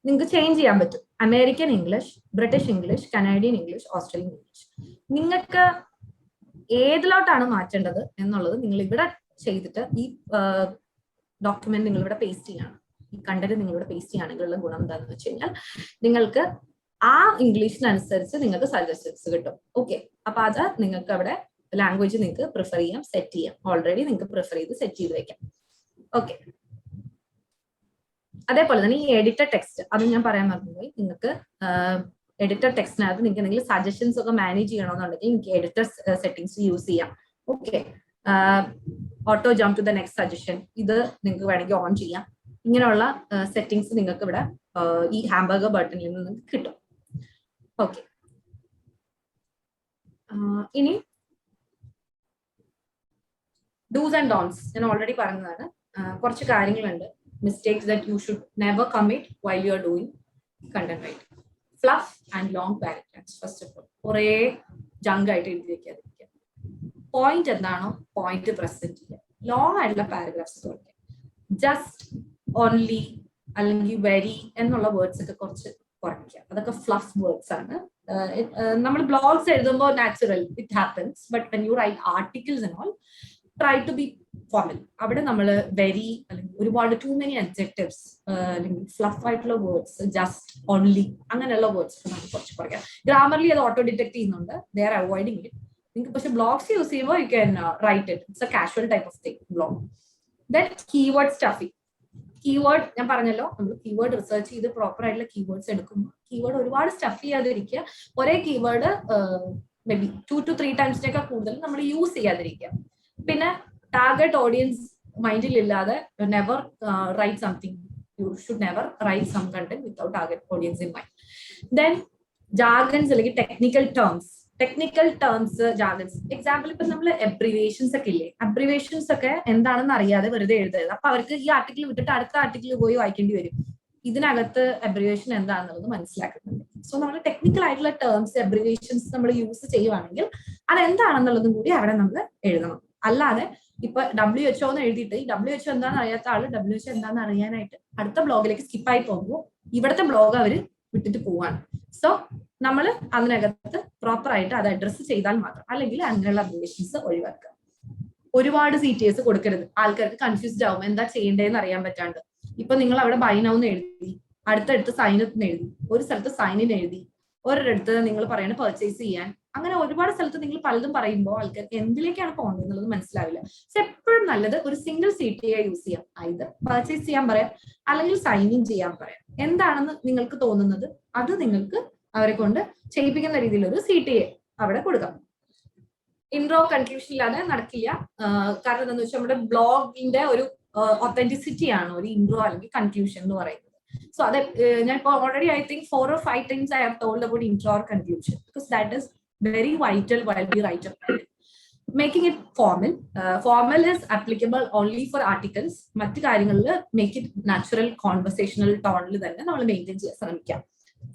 നിങ്ങൾക്ക് ചേഞ്ച് ചെയ്യാൻ പറ്റും. American English, British English, Canadian English, Australian English. നിങ്ങൾക്ക് ഏതിലോട്ടാണ് മാറ്റേണ്ടത് എന്നുള്ളത് നിങ്ങൾ ഇവിടെ ചെയ്തിട്ട് ഈ ഡോക്യുമെന്റ് നിങ്ങൾ ഇവിടെ പേസ്റ്റ് ചെയ്യാണ്, ഈ കണ്ടന്റ് നിങ്ങൾ ഇവിടെ പേസ്റ്റ് ചെയ്യുകയാണെങ്കിലുള്ള ഗുണം എന്താണെന്ന് വെച്ച് കഴിഞ്ഞാൽ നിങ്ങൾക്ക് ആ ഇംഗ്ലീഷിനനുസരിച്ച് നിങ്ങൾക്ക് സജഷൻസ് കിട്ടും. ഓക്കെ, അപ്പൊ അത് നിങ്ങൾക്ക് അവിടെ ലാംഗ്വേജ് നിങ്ങൾക്ക് പ്രിഫർ ചെയ്യാം, സെറ്റ് ചെയ്യാം. ഓൾറെഡി നിങ്ങൾക്ക് പ്രിഫർ ചെയ്ത് സെറ്റ് ചെയ്ത് വെക്കാം. ഓക്കെ, അതേപോലെ തന്നെ ഈ എഡിറ്റർ ടെക്സ്റ്റ്, അത് ഞാൻ പറയാൻ മറന്നുപോയി. നിങ്ങൾക്ക് എഡിറ്റർ ടെക്സ്റ്റിനകത്ത് നിങ്ങൾക്ക് എന്തെങ്കിലും സജഷൻസ് ഒക്കെ മാനേജ് ചെയ്യണമെന്നുണ്ടെങ്കിൽ നിങ്ങൾക്ക് എഡിറ്റർ സെറ്റിംഗ്സ് യൂസ് ചെയ്യാം. Okay, auto jump to the next suggestion, ഇത് നിങ്ങൾക്ക് വേണമെങ്കിൽ ഓൺ ചെയ്യാം. ഇങ്ങനെയുള്ള സെറ്റിംഗ്സ് നിങ്ങൾക്ക് ഇവിടെ ഈ ഹാംബർഗർ ബട്ടണിൽ നിന്ന് നിങ്ങൾക്ക് കിട്ടും. ഓക്കെ, ഇനി ഡൂസ് ആൻഡ് ഡോൺസ് ഞാൻ ഓൾറെഡി പറഞ്ഞതാണ്. കുറച്ച് കാര്യങ്ങളുണ്ട്, mistakes that you should never commit while you are doing content writing. Fluff and long paragraphs. First of all കുറേ ജങ്ക് ആയിട്ട് എഴുതി വെക്കാതിരിക്കുക. പോയിന്റ് എന്താണോ പോയിന്റ് പ്രസന്റ് ചെയ്യുക. ലോങ് ആയിട്ടുള്ള പാരഗ്രാഫ്സ് കുറയ്ക്കുക. ജസ്റ്റ്, ഓൺലി അല്ലെങ്കിൽ വെരി എന്നുള്ള വേർഡ്സ് ഒക്കെ കുറച്ച് കുറയ്ക്കുക. അതൊക്കെ ഫ്ലഫ് വേർഡ്സ് ആണ്. നമ്മൾ ബ്ലോഗ്സ് എഴുതുമ്പോൾ natural it happens, but when you write articles and all try to be formal. അവിടെ നമ്മൾ വെരി അല്ലെങ്കിൽ ഒരുപാട് ടു മെനി അഡ്ജക്റ്റീവ്സ് അല്ലെങ്കിൽ ഫ്ലഫ് ആയിട്ടുള്ള വേർഡ്സ്, ജസ്റ്റ്, ഓൺലി അങ്ങനെയുള്ള വേർഡ്സ് നമുക്ക് കുറച്ച് കുറയ്ക്കാം. ഗ്രാമർലി അത് ഓട്ടോ ഡിറ്റക്ട് ചെയ്യുന്നുണ്ട്, ദേ ആർ അവോയ്ഡിങ് ഇറ്റ്. നിങ്ങൾക്ക് പക്ഷെ ബ്ലോഗ്സ് യൂസ് ചെയ്യുമ്പോൾ you can write it. It's a casual type of thing blog. Then keyword stuffing. Keyword ഞാൻ പറഞ്ഞല്ലോ, നമ്മൾ കീവേഡ് റിസർച്ച് ചെയ്ത് പ്രോപ്പർ ആയിട്ടുള്ള കീവേഡ്സ് എടുക്കുമ്പോൾ കീവേഡ് ഒരുപാട് സ്റ്റഫ് ചെയ്യാതിരിക്കുക. ഒരേ കീവേഡ് മേ ബി 2 to 3 ടൈംസിനേക്കാൾ കൂടുതൽ നമ്മൾ യൂസ് ചെയ്യാതിരിക്കുക. പിന്നെ ടാർഗറ്റ് ഓഡിയൻസ് മൈൻഡിൽ ഇല്ലാതെ never write something. You should never write some content without target audience in mind. Then jargons അല്ലെങ്കിൽ ടെക്നിക്കൽ ടേംസ്, ജാർഗൻസ്. എക്സാമ്പിൾ ഇപ്പൊ നമ്മൾ അബ്രിവേഷൻസ് ഒക്കെ ഇല്ലേ, അബ്രിവേഷൻസ് ഒക്കെ എന്താണെന്ന് അറിയാതെ വെറുതെ എഴുതരുത്. അപ്പൊ അവർക്ക് ഈ ആർട്ടിക്കിൾ വിട്ടിട്ട് അടുത്ത ആർട്ടിക്കിൾ പോയി വായിക്കേണ്ടി വരും. ഇതിനകത്ത് അബ്രിവേഷൻ എന്താണെന്നുള്ളത് മനസ്സിലാക്കുന്നുണ്ട്. സോ നമ്മൾ ടെക്നിക്കൽ ആയിട്ടുള്ള ടേംസ്, അബ്രിവേഷൻസ് നമ്മൾ യൂസ് ചെയ്യുവാണെങ്കിൽ അതെന്താണെന്നുള്ളതും കൂടി അവിടെ നമ്മൾ എഴുതണം. അല്ലാതെ ഇപ്പൊ WHO എന്ന് എഴുതിയിട്ട് ഈ WHO എന്താണെന്ന് അറിയാത്ത ആള് WHO എന്താണെന്ന് അറിയാനായിട്ട് അടുത്ത ബ്ലോഗിലേക്ക് സ്കിപ്പായി പോകുമ്പോൾ ഇവിടുത്തെ ബ്ലോഗ് അവർ വിട്ടിട്ട് പോവാണ്. സോ നമ്മൾ അതിനകത്ത് പ്രോപ്പർ ആയിട്ട് അത് അഡ്രസ്സ് ചെയ്താൽ മാത്രം, അല്ലെങ്കിൽ അങ്ങനെയുള്ള അബ്രിവേഷൻസ് ഒഴിവാക്കുക. ഒരുപാട് CTS കൊടുക്കരുത്, ആൾക്കാർക്ക് കൺഫ്യൂസ്ഡ് ആവും എന്താ ചെയ്യേണ്ടതെന്ന് അറിയാൻ പറ്റാണ്ട്. ഇപ്പൊ നിങ്ങൾ അവിടെ ബൈ നൗ എന്ന് എഴുതി, അടുത്തടുത്ത് സൈൻ അപ്പ് എന്ന് എഴുതി, ഒരു സ്ഥലത്ത് സൈൻ ഇൻ എഴുതി, ഒരിടത്ത് നിങ്ങൾ പറയണ പർച്ചേസ് ചെയ്യാൻ, അങ്ങനെ ഒരുപാട് സ്ഥലത്ത് നിങ്ങൾ പലതും പറയുമ്പോൾ ആൾക്കാർക്ക് എന്തിലേക്കാണ് പോകുന്നത് എന്നുള്ളത് മനസ്സിലാവില്ല. സോ എപ്പോഴും നല്ലത് ഒരു സിംഗിൾ CTA യൂസ് ചെയ്യാം. ഇത് പർച്ചേസ് ചെയ്യാൻ പറയാം, അല്ലെങ്കിൽ സൈൻ ഇൻ ചെയ്യാൻ പറയാം. എന്താണെന്ന് നിങ്ങൾക്ക് തോന്നുന്നത് അത് നിങ്ങൾക്ക് അവരെ കൊണ്ട് ചെയ്യിപ്പിക്കുന്ന രീതിയിൽ ഒരു CTA അവിടെ കൊടുക്കാം. ഇൻട്രോ കൺക്ലൂഷൻ ഇല്ലാതെ നടക്കില്ല. കാരണം എന്താണെന്ന് വെച്ചാൽ നമ്മുടെ ബ്ലോഗിന്റെ ഒരു ഒത്തന്റിസിറ്റി ആണ് ഒരു ഇൻട്രോ അല്ലെങ്കിൽ കൺക്ലൂഷൻ എന്ന് പറയുന്നത്. സോ അത് ഞാൻ ഇപ്പോൾ already I think 4 or 5 times I have told about intro or conclusion because that is very vital while we write a content. Making it formal. Formal is applicable only for articles. മറ്റു കാര്യങ്ങളിൽ മേക്ക് ഇറ്റ് നാച്ചുറൽ കോൺവെർസേഷണൽ ടോണിൽ തന്നെ നമ്മൾ മെയിൻറ്റെയിൻ ചെയ്യാൻ ശ്രമിക്കാം.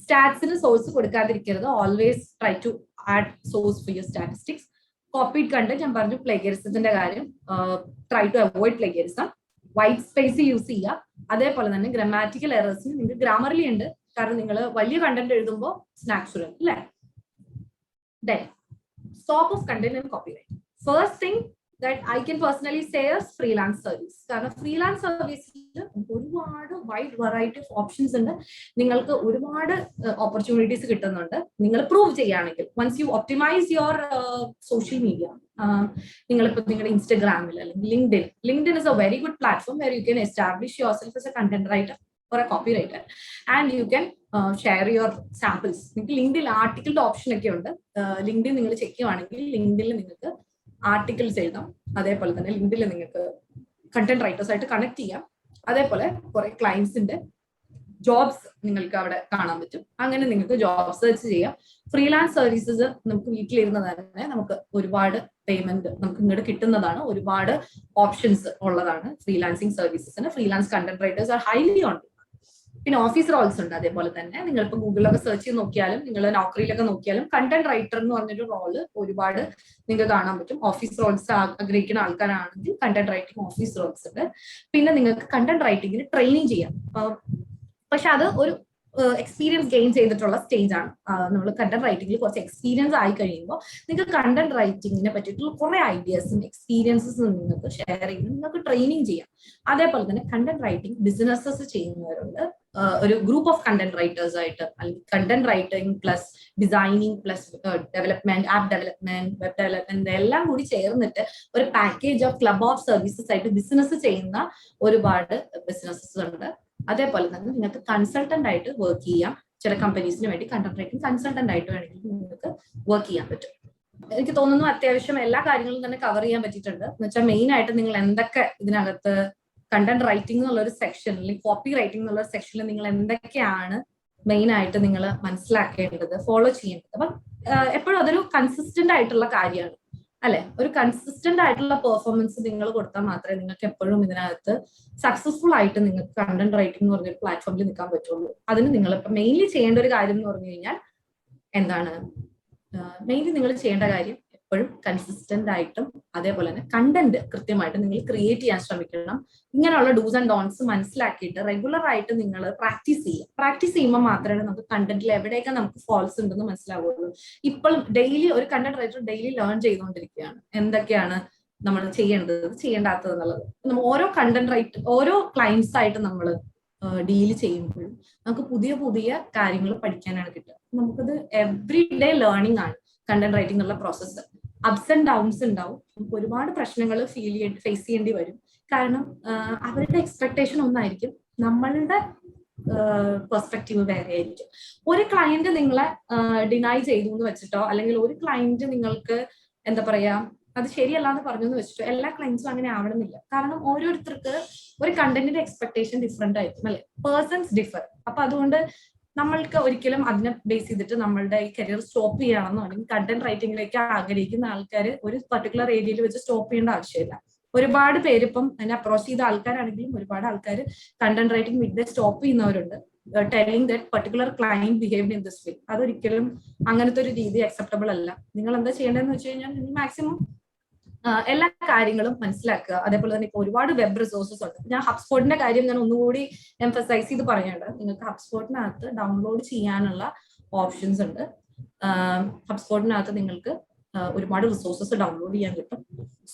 സ്റ്റാറ്റ്സിന് സോഴ്സ് കൊടുക്കാതിരിക്കരുത്. Always try to add source for your statistics. Copied content ഞാൻ പറഞ്ഞു, പ്ലേഗറിസത്തിന്റെ കാര്യം, try to avoid plagiarism. White space use ചെയ്യുക. അതേപോലെ തന്നെ ഗ്രാമാറ്റിക്കൽ എറേഴ്സിന് നിങ്ങൾക്ക് ഗ്രാമറിലി ഉണ്ട്, കാരണം നിങ്ങൾ വലിയ കണ്ടന്റ് എഴുതുമ്പോൾ നാച്ചുറൽ അല്ലേ. Then, scope of content and copyright. First thing that I can personally say is freelance service. കാരണം ഫ്രീലാൻസ് സർവീസിൽ ഒരുപാട് വൈഡ് വെറൈറ്റി ഓഫ് ഓപ്ഷൻസ് ഉണ്ട്. നിങ്ങൾക്ക് ഒരുപാട് ഓപ്പർച്യൂണിറ്റീസ് കിട്ടുന്നുണ്ട് നിങ്ങൾ പ്രൂവ് ചെയ്യുകയാണെങ്കിൽ. Once you optimize your social media, നിങ്ങളിപ്പോൾ നിങ്ങളുടെ ഇൻസ്റ്റഗ്രാമിൽ അല്ലെങ്കിൽ LinkedIn is a very good platform where you can establish yourself as a content writer or a copywriter and you can share your samples. നിങ്ങൾക്ക് ലിങ്ക്ഡിൽ ആർട്ടിക്കിളിന്റെ ഓപ്ഷൻ ഒക്കെ ഉണ്ട്. ലിങ്ക്ഡിൻ നിങ്ങൾ ചെക്ക് ചെയ്യുവാണെങ്കിൽ ലിങ്ക്ഡിൽ നിങ്ങൾക്ക് ആർട്ടിക്കിൾസ് എഴുതാം. അതേപോലെ തന്നെ ലിങ്ക്ഡിൽ നിങ്ങൾക്ക് കണ്ടന്റ് റൈറ്റേഴ്സ് ആയിട്ട് കണക്ട് ചെയ്യാം. അതേപോലെ കുറെ ക്ലയൻസിന്റെ ജോബ്സ് നിങ്ങൾക്ക് അവിടെ കാണാൻ പറ്റും. അങ്ങനെ നിങ്ങൾക്ക് ജോബ് സെർച്ച് ചെയ്യാം. ഫ്രീലാൻസ് സർവീസസ് നമുക്ക് വീട്ടിലിരുന്ന് തന്നെ നമുക്ക് ഒരുപാട് പേയ്മെന്റ് നമുക്ക് ഇങ്ങോട്ട് കിട്ടുന്നതാണ്. ഒരുപാട് ഓപ്ഷൻസ് ഉള്ളതാണ് ഫ്രീലാൻസിങ് സർവീസസിന്. Freelance content writers are highly on. പിന്നെ ഓഫീസ് റോൾസ് ഉണ്ട്. അതേപോലെ തന്നെ നിങ്ങളിപ്പോൾ ഗൂഗിളിലൊക്കെ സെർച്ച് ചെയ്ത് നോക്കിയാലും നിങ്ങൾ നൗക്കറിയിലൊക്കെ നോക്കിയാലും കണ്ടന്റ് റൈറ്റർ എന്ന് പറഞ്ഞൊരു റോള് ഒരുപാട് നിങ്ങൾക്ക് കാണാൻ പറ്റും. ഓഫീസ് റോൾസ് ആഗ്രഹിക്കുന്ന ആൾക്കാരാണെങ്കിൽ കണ്ടന്റ് റൈറ്റിംഗ് ഓഫീസ് റോൾസ് ഉണ്ട്. പിന്നെ നിങ്ങൾക്ക് കണ്ടന്റ് റൈറ്റിംഗിന് ട്രെയിനിങ് ചെയ്യാം. പക്ഷെ അത് ഒരു എക്സ്പീരിയൻസ് ഗെയിൻ ചെയ്തിട്ടുള്ള സ്റ്റേജ് ആണ്. നമ്മൾ കണ്ടന്റ് റൈറ്റിംഗിൽ കുറച്ച് എക്സ്പീരിയൻസ് ആയി കഴിയുമ്പോൾ നിങ്ങൾക്ക് കണ്ടന്റ് റൈറ്റിംഗിനെ പറ്റിയിട്ടുള്ള കുറെ ഐഡിയാസും എക്സ്പീരിയൻസസും നിങ്ങൾക്ക് ഷെയർ ചെയ്ത് നിങ്ങൾക്ക് ട്രെയിനിങ് ചെയ്യാം. അതേപോലെ തന്നെ കണ്ടന്റ് റൈറ്റിംഗ് ബിസിനസ്സസ് ചെയ്യുന്നവരുണ്ട്. ഒരു ഗ്രൂപ്പ് ഓഫ് കണ്ടന്റ് റൈറ്റേഴ്സ് ആയിട്ട്, അല്ലെങ്കിൽ content writing plus designing plus development, app development, web development എല്ലാം കൂടി ചേർന്നിട്ട് ഒരു package of club of services ആയിട്ട് ബിസിനസ് ചെയ്യുന്ന ഒരുപാട് ബിസിനസ്സസ് ഉണ്ട്. അതേപോലെ തന്നെ നിങ്ങൾക്ക് കൺസൾട്ടന്റ് ആയിട്ട് വർക്ക് ചെയ്യാം. ചില കമ്പനീസിന് വേണ്ടി കണ്ടന്റ് റൈറ്റിംഗ് കൺസൾട്ടന്റ് ആയിട്ട് വേണമെങ്കിൽ നിങ്ങൾക്ക് വർക്ക് ചെയ്യാൻ പറ്റും. എനിക്ക് തോന്നുന്നു അത്യാവശ്യം എല്ലാ കാര്യങ്ങളും തന്നെ കവർ ചെയ്യാൻ പറ്റിയിട്ടുണ്ട്. എന്ന് വെച്ചാൽ മെയിൻ ആയിട്ട് നിങ്ങൾ എന്തൊക്കെ ഇതിനകത്ത് കണ്ടന്റ് റൈറ്റിംഗ് എന്നുള്ള ഒരു സെക്ഷൻ അല്ലെങ്കിൽ കോപ്പി റൈറ്റിംഗ് എന്നുള്ള ഒരു സെക്ഷനിൽ നിങ്ങൾ എന്തൊക്കെയാണ് മെയിൻ ആയിട്ട് നിങ്ങൾ മനസ്സിലാക്കേണ്ടത്, ഫോളോ ചെയ്യേണ്ടത്. അപ്പം എപ്പോഴും അതൊരു കൺസിസ്റ്റന്റ് ആയിട്ടുള്ള കാര്യമാണ് അല്ലെ. ഒരു കൺസിസ്റ്റന്റ് ആയിട്ടുള്ള പെർഫോമൻസ് നിങ്ങൾ കൊടുത്താൽ മാത്രമേ നിങ്ങൾക്ക് എപ്പോഴും ഇതിനകത്ത് സക്സസ്ഫുൾ ആയിട്ട് നിങ്ങൾക്ക് കണ്ടന്റ് റൈറ്റിംഗ് എന്ന് പറഞ്ഞൊരു പ്ലാറ്റ്ഫോമിൽ നിൽക്കാൻ പറ്റുള്ളൂ. അതിന് നിങ്ങൾ ഇപ്പൊ മെയിൻലി ചെയ്യേണ്ട ഒരു കാര്യം എന്ന് പറഞ്ഞു കഴിഞ്ഞാൽ എന്താണ്, മെയിൻലി നിങ്ങൾ ചെയ്യേണ്ട കാര്യം എപ്പോഴും കൺസിസ്റ്റന്റ് ആയിട്ടും അതേപോലെ തന്നെ കണ്ടന്റ് കൃത്യമായിട്ട് നിങ്ങൾ ക്രിയേറ്റ് ചെയ്യാൻ ശ്രമിക്കണം. ഇങ്ങനെയുള്ള ഡൂസ് ആൻഡ് ഡോൺസ് മനസ്സിലാക്കിയിട്ട് റെഗുലർ ആയിട്ട് നിങ്ങൾ പ്രാക്ടീസ് ചെയ്യുക. പ്രാക്ടീസ് ചെയ്യുമ്പോൾ മാത്രമേ നമുക്ക് കണ്ടന്റിൽ എവിടെയൊക്കെ നമുക്ക് ഫോൾസ് ഉണ്ടെന്ന് മനസ്സിലാവുള്ളൂ. ഇപ്പോൾ ഡെയിലി ഒരു കണ്ടന്റ് റൈറ്റർ ഡെയിലി ലേൺ ചെയ്തുകൊണ്ടിരിക്കുകയാണ് എന്തൊക്കെയാണ് നമ്മൾ ചെയ്യേണ്ടത് ചെയ്യേണ്ടാത്തത് എന്നുള്ളത്. നമ്മൾ ഓരോ കണ്ടന്റ് റൈറ്റർ ഓരോ ക്ലയൻസ് ആയിട്ട് നമ്മൾ ഡീൽ ചെയ്യുമ്പോഴും നമുക്ക് പുതിയ പുതിയ കാര്യങ്ങൾ പഠിക്കാനാണ് കിട്ടുക. നമുക്കത് എവറി ഡേ ലേണിംഗ് ആണ് കണ്ടന്റ് റൈറ്റിംഗ് എന്നുള്ള പ്രോസസ്സ്. അപ്സ് ആൻഡ് ഡൗൺസ് ഉണ്ടാവും. നമുക്ക് ഒരുപാട് പ്രശ്നങ്ങൾ ഫേസ് ചെയ്യേണ്ടി വരും. കാരണം അവരുടെ എക്സ്പെക്ടേഷൻ ഒന്നായിരിക്കും, നമ്മളുടെ പെർസ്പെക്റ്റീവ് വേറെ ആയിരിക്കും. ഒരു ക്ലയന്റ് നിങ്ങളെ ഡിനൈ ചെയ്തു എന്ന് വെച്ചിട്ടോ, അല്ലെങ്കിൽ ഒരു ക്ലയന്റ് നിങ്ങൾക്ക് എന്താ പറയാ അത് ശരിയല്ല എന്ന് പറഞ്ഞു എന്ന് വെച്ചിട്ടോ എല്ലാ ക്ലയൻസും അങ്ങനെ ആവണമെന്നില്ല. കാരണം ഓരോരുത്തർക്ക് ഒരു കണ്ടന്റിന്റെ എക്സ്പെക്ടേഷൻ ഡിഫറെന്റ് ആയിരിക്കും അല്ലെ. Persons differ. അപ്പൊ അതുകൊണ്ട് നമ്മൾക്ക് ഒരിക്കലും അതിനെ ബേസ് ചെയ്തിട്ട് നമ്മളുടെ ഈ കരിയർ സ്റ്റോപ്പ് ചെയ്യണമെന്നോ അല്ലെങ്കിൽ കണ്ടന്റ് റൈറ്റിംഗിലേക്ക് ആഗ്രഹിക്കുന്ന ആൾക്കാർ ഒരു പർട്ടിക്കുലർ ഏരിയയിൽ വെച്ച് സ്റ്റോപ്പ് ചെയ്യേണ്ട ആവശ്യമില്ല. ഒരുപാട് പേര് ഇപ്പം എന്നെ അപ്രോച്ച് ചെയ്ത ആൾക്കാരാണെങ്കിലും ഒരുപാട് ആൾക്കാർ കണ്ടന്റ് റൈറ്റിംഗ് മിഡ് സ്റ്റോപ്പ് ചെയ്യുന്നവരുണ്ട്. Telling that particular client behaved in this way. അതൊരിക്കലും അങ്ങനത്തെ ഒരു രീതി അക്സെപ്റ്റബിൾ അല്ല. നിങ്ങൾ എന്താ ചെയ്യേണ്ടതെന്ന് വെച്ച് കഴിഞ്ഞാൽ മാക്സിമം എല്ലാ കാര്യങ്ങളും മനസ്സിലാക്കുക. അതേപോലെ തന്നെ ഇപ്പൊ ഒരുപാട് വെബ് റിസോഴ്സസ് ഉണ്ട്. ഞാൻ ഹബ്സ്പോട്ടിന്റെ കാര്യം ഞാൻ ഒന്നുകൂടി എംഫസൈസ് ചെയ്ത് പറയുന്നുണ്ട്. നിങ്ങൾക്ക് ഹബ്സ്പോട്ടിനകത്ത് ഡൗൺലോഡ് ചെയ്യാനുള്ള ഓപ്ഷൻസ് ഉണ്ട്. ഹബ്സ്പോട്ടിനകത്ത് നിങ്ങൾക്ക് ഒരുപാട് റിസോഴ്സസ് ഡൗൺലോഡ് ചെയ്യാൻ കിട്ടും.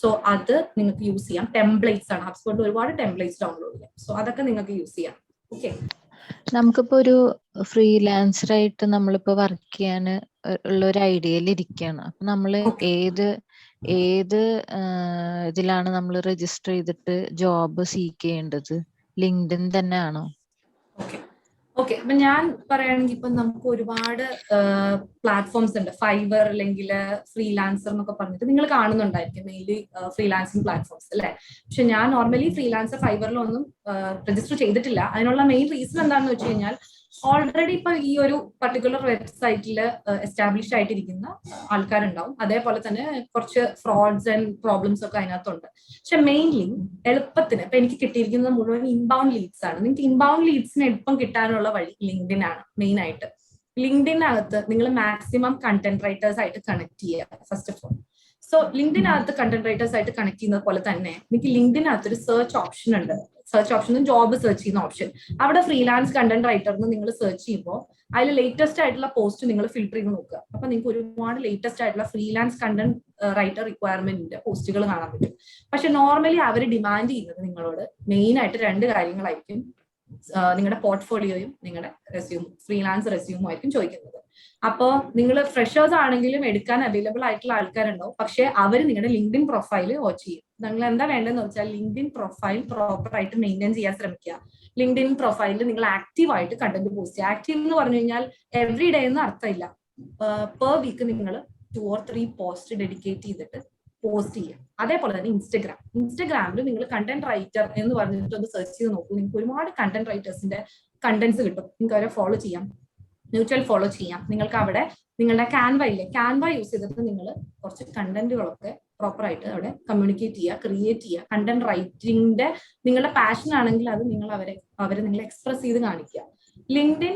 സോ അത് നിങ്ങൾക്ക് യൂസ് ചെയ്യാം. ടെംപ്ലേറ്റ്സ് ആണ്, ഹബ്സ്പോട്ടിൽ ഒരുപാട് ടെംപ്ലേറ്റ്സ് ഡൗൺലോഡ് ചെയ്യാം. സോ അതൊക്കെ നിങ്ങൾക്ക് യൂസ് ചെയ്യാം. ഓക്കെ, നമുക്കിപ്പോ ഒരു ഫ്രീലാൻസർ ആയിട്ട് നമ്മളിപ്പോ വർക്ക് ചെയ്യാൻ ഉള്ള ഒരു ഐഡിയയിൽ ഇരിക്കുകയാണ്. അപ്പൊ നമ്മള് ഏത് ഇതിലാണ് നമ്മൾ രജിസ്റ്റർ ചെയ്തിട്ട് ജോബ് സീക്ക് ചെയ്യേണ്ടത്? ലിങ്ക്ഡിൻ തന്നെയാണോ? ഓക്കെ, അപ്പൊ ഞാൻ പറയുകയാണെങ്കിൽ ഇപ്പൊ നമുക്ക് ഒരുപാട് പ്ലാറ്റ്ഫോംസ് ഉണ്ട്. ഫൈബർ അല്ലെങ്കിൽ ഫ്രീലാൻസർ എന്നൊക്കെ പറഞ്ഞിട്ട് നിങ്ങൾ കാണുന്നുണ്ടായിരിക്കും മെയിൻലി ഫ്രീലാൻസിങ് പ്ലാറ്റ്ഫോംസ് അല്ലെ. പക്ഷെ ഞാൻ നോർമലി ഫ്രീലാൻസർ ഫൈബറിലൊന്നും രജിസ്റ്റർ ചെയ്തിട്ടില്ല. അതിനുള്ള മെയിൻ റീസൺ എന്താണെന്ന് വെച്ച് കഴിഞ്ഞാൽ ഓൾറെഡി ഇപ്പൊ ഈ ഒരു പർട്ടിക്കുലർ വെബ്സൈറ്റിൽ എസ്റ്റാബ്ലിഷ് ആയിട്ടിരിക്കുന്ന ആൾക്കാരുണ്ടാവും. അതേപോലെ തന്നെ കുറച്ച് ഫ്രോഡ്സ് ആൻഡ് പ്രോബ്ലംസ് ഒക്കെ അതിനകത്തുണ്ട്. പക്ഷെ മെയിൻലി എളുപ്പത്തിന് ഇപ്പൊ എനിക്ക് കിട്ടിയിരിക്കുന്നത് മുഴുവൻ ഇൻബൗണ്ട് ലീഡ്സ് ആണ്. നിങ്ങൾക്ക് ഇൻബൗണ്ട് ലീഡ്സിന് എളുപ്പം കിട്ടാനുള്ള വഴി ലിങ്ക്ഡിൻ ആണ് മെയിൻ ആയിട്ട്. ലിങ്ക്ഡിനകത്ത് നിങ്ങൾ മാക്സിമം കണ്ടന്റ് റൈറ്റേഴ്സ് ആയിട്ട് കണക്ട് ചെയ്യുക ഫസ്റ്റ് ഓഫ് ഓൾ. സോ ലിങ്ക്ഡിനകത്ത് കണ്ടന്റ് റൈറ്റേഴ്സ് ആയിട്ട് കണക്ട് ചെയ്യുന്നത് പോലെ തന്നെ നിങ്ങൾക്ക് ലിങ്ക്ഡിനകത്ത് ഒരു സെർച്ച് ഓപ്ഷൻ ഉണ്ട്. സെർച്ച് ഓപ്ഷൻ ജോബ് സെർച്ച് ചെയ്യുന്ന ഓപ്ഷൻ. അവിടെ ഫ്രീലാൻസ് കണ്ടന്റ് റൈറ്റർ എന്ന് നിങ്ങൾ സെർച്ച് ചെയ്യുമ്പോൾ അതിൽ ലേറ്റസ്റ്റ് ആയിട്ടുള്ള പോസ്റ്റ് നിങ്ങൾ ഫിൽട്ടർ ചെയ്ത് നോക്കുക. അപ്പൊ നിങ്ങൾക്ക് ഒരുപാട് ലേറ്റസ്റ്റ് ആയിട്ടുള്ള ഫ്രീലാൻസ് കണ്ടന്റ് റൈറ്റർ റിക്വയർമെന്റിന്റെ പോസ്റ്റുകൾ കാണാൻ പറ്റും. പക്ഷെ നോർമലി അവർ ഡിമാൻഡ് ചെയ്യുന്നത് നിങ്ങളോട് മെയിൻ ആയിട്ട് 2 കാര്യങ്ങളായിരിക്കും. നിങ്ങളുടെ പോർട്ട്ഫോളിയോയും നിങ്ങളുടെ റെസ്യൂമും, ഫ്രീലാൻസ് റെസ്യൂമും ആയിരിക്കും ചോദിക്കുന്നത്. അപ്പോൾ നിങ്ങൾ ഫ്രഷേഴ്സ് ആണെങ്കിലും എടുക്കാൻ അവൈലബിൾ ആയിട്ടുള്ള ആൾക്കാരുണ്ടാവും. പക്ഷെ അവർ നിങ്ങളുടെ ലിങ്ക്ഡിൻ പ്രൊഫൈൽ വാച്ച് ചെയ്യും. നിങ്ങൾ എന്താ വേണ്ടതെന്ന് വെച്ചാൽ ലിങ്ക്ഡിൻ പ്രൊഫൈൽ പ്രോപ്പർ ആയിട്ട് മെയിൻറ്റെയിൻ ചെയ്യാൻ ശ്രമിക്കുക. ലിങ്ക്ഡിൻ പ്രൊഫൈലിൽ നിങ്ങൾ ആക്റ്റീവ് ആയിട്ട് കണ്ടന്റ് പോസ്റ്റ് ചെയ്യുക. ആക്റ്റീവ് എന്ന് പറഞ്ഞു കഴിഞ്ഞാൽ എവറി ഡേ എന്ന് അർത്ഥമില്ല. പെർ വീക്ക് നിങ്ങൾ 2 or 3 പോസ്റ്റ് ഡെഡിക്കേറ്റ് ചെയ്തിട്ട് പോസ്റ്റ് ചെയ്യുക. അതേപോലെ തന്നെ ഇൻസ്റ്റഗ്രാമിൽ നിങ്ങൾ കണ്ടന്റ് റൈറ്റർ എന്ന് പറഞ്ഞിട്ട് ഒന്ന് സെർച്ച് ചെയ്ത് നോക്കൂ. നിങ്ങൾക്ക് ഒരുപാട് കണ്ടന്റ് റൈറ്റേഴ്സിന്റെ കണ്ടന്റ്സ് കിട്ടും. നിങ്ങൾക്ക് അവരെ ഫോളോ ചെയ്യാം, മ്യൂച്വൽ ഫോളോ ചെയ്യാം. നിങ്ങൾക്ക് അവിടെ നിങ്ങളുടെ ക്യാൻവ യൂസ് ചെയ്തിട്ട് നിങ്ങൾ കുറച്ച് കണ്ടന്റുകളൊക്കെ പ്രോപ്പർ ആയിട്ട് അവിടെ കമ്മ്യൂണിക്കേറ്റ് ചെയ്യുക, ക്രിയേറ്റ് ചെയ്യുക. കണ്ടന്റ് റൈറ്റിംഗിന്റെ നിങ്ങളുടെ പാഷൻ ആണെങ്കിൽ അത് നിങ്ങൾ അവരെ നിങ്ങൾ എക്സ്പ്രസ് ചെയ്ത് കാണിക്കുക. ലിങ്ക്ഡിൻ,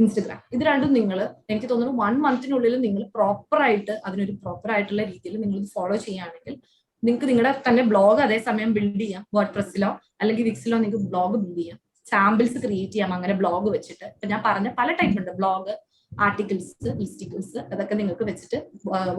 ഇൻസ്റ്റഗ്രാം ഇത് രണ്ടും നിങ്ങൾ എനിക്ക് തോന്നുന്നു 1 monthനുള്ളിൽ നിങ്ങൾ പ്രോപ്പർ ആയിട്ട് അതിനൊരു പ്രോപ്പർ ആയിട്ടുള്ള രീതിയിൽ നിങ്ങൾ ഫോളോ ചെയ്യുകയാണെങ്കിൽ നിങ്ങൾക്ക് നിങ്ങളുടെ തന്നെ ബ്ലോഗ് അതേസമയം ബിൽഡ് ചെയ്യാം. വേർഡ്പ്രസ്സിലോ അല്ലെങ്കിൽ വിക്സിലോ നിങ്ങൾക്ക് ബ്ലോഗ് ബിൽഡ് ചെയ്യാം. സാമ്പിൾസ് ക്രിയേറ്റ് ചെയ്യാം അങ്ങനെ ബ്ലോഗ് വെച്ചിട്ട്. ഇപ്പൊ ഞാൻ പറഞ്ഞ പല ടൈപ്പ് ഉണ്ട്, ബ്ലോഗ്, ആർട്ടിക്കിൾസ്, ലിസ്റ്റിക്കിൾസ്, അതൊക്കെ നിങ്ങൾക്ക് വെച്ചിട്ട്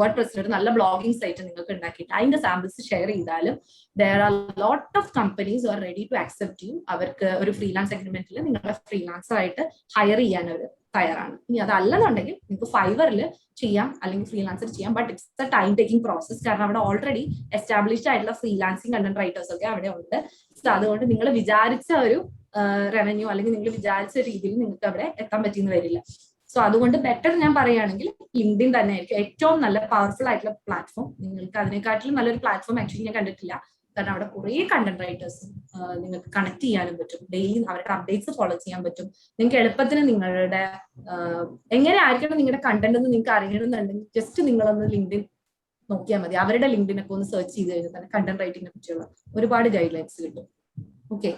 വേർഡ്പ്രസ്സിൽ ഒരു നല്ല ബ്ലോഗിംഗ് സൈറ്റ് നിങ്ങൾക്ക് ഉണ്ടാക്കിയിട്ട് അതിന്റെ സാമ്പിൾസ് ഷെയർ ചെയ്താലും there are lot of companies who are ready to accept you. അവർക്ക് ഒരു ഫ്രീലാൻസ് അഗ്രിമെന്റിൽ നിങ്ങളെ ഫ്രീലാൻസർ ആയിട്ട് ഹയർ ചെയ്യാൻ അവർ തയ്യാറാണ്. ഇനി അതല്ലെന്നുണ്ടെങ്കിൽ നിങ്ങൾക്ക് ഫൈവറിൽ ചെയ്യാം അല്ലെങ്കിൽ ഫ്രീലാൻസർ ചെയ്യാം. But it's A time taking process. കാരണം അവിടെ ഓൾറെഡി എസ്റ്റാബ്ലിഷ്ഡ് ആയിട്ടുള്ള ഫ്രീലാൻസിങ് കണ്ടന്റ് റൈറ്റേഴ്സ് ഒക്കെ അവിടെ ഉണ്ട്. സോ അതുകൊണ്ട് നിങ്ങൾ വിചാരിച്ച ഒരു റവന്യൂ അല്ലെങ്കിൽ നിങ്ങൾ വിചാരിച്ച രീതിയിൽ നിങ്ങൾക്ക് അവിടെ എത്താൻ പറ്റിയെന്ന് വരില്ല. സോ അതുകൊണ്ട് ബെറ്റർ ഞാൻ പറയുകയാണെങ്കിൽ ലിങ്ക്ഡിൻ തന്നെ ആയിരിക്കും ഏറ്റവും നല്ല പവർഫുൾ ആയിട്ടുള്ള പ്ലാറ്റ്ഫോം. നിങ്ങൾക്ക് അതിനെക്കാട്ടിലും നല്ലൊരു പ്ലാറ്റ്ഫോം ആക്ച്വലി ഞാൻ കണ്ടിട്ടില്ല. കാരണം അവിടെ കുറെ കണ്ടന്റ് റൈറ്റേഴ്സ് നിങ്ങൾക്ക് കണക്ട് ചെയ്യാനും പറ്റും. ഡെയിലി അവരുടെ അപ്ഡേറ്റ്സ് ഫോളോ ചെയ്യാൻ പറ്റും. നിങ്ങൾക്ക് എളുപ്പത്തിന് നിങ്ങളുടെ എങ്ങനെ ആയിരിക്കണം നിങ്ങളുടെ കണ്ടന്റ് എന്ന് നിങ്ങൾക്ക് അറിയണമെന്നുണ്ടെങ്കിൽ ജസ്റ്റ് നിങ്ങളൊന്ന് ലിങ്ക്ഡിൻ നോക്കിയാൽ മതി. അവരുടെ ലിങ്ക്ഡിനൊക്കെ ഒന്ന് സെർച്ച് ചെയ്ത് കഴിഞ്ഞാൽ തന്നെ കണ്ടന്റ് റൈറ്റിങ്ങിനെ പറ്റിയുള്ള ഒരുപാട് ഗൈഡ് ലൈൻസ് കിട്ടും. ഓക്കെ.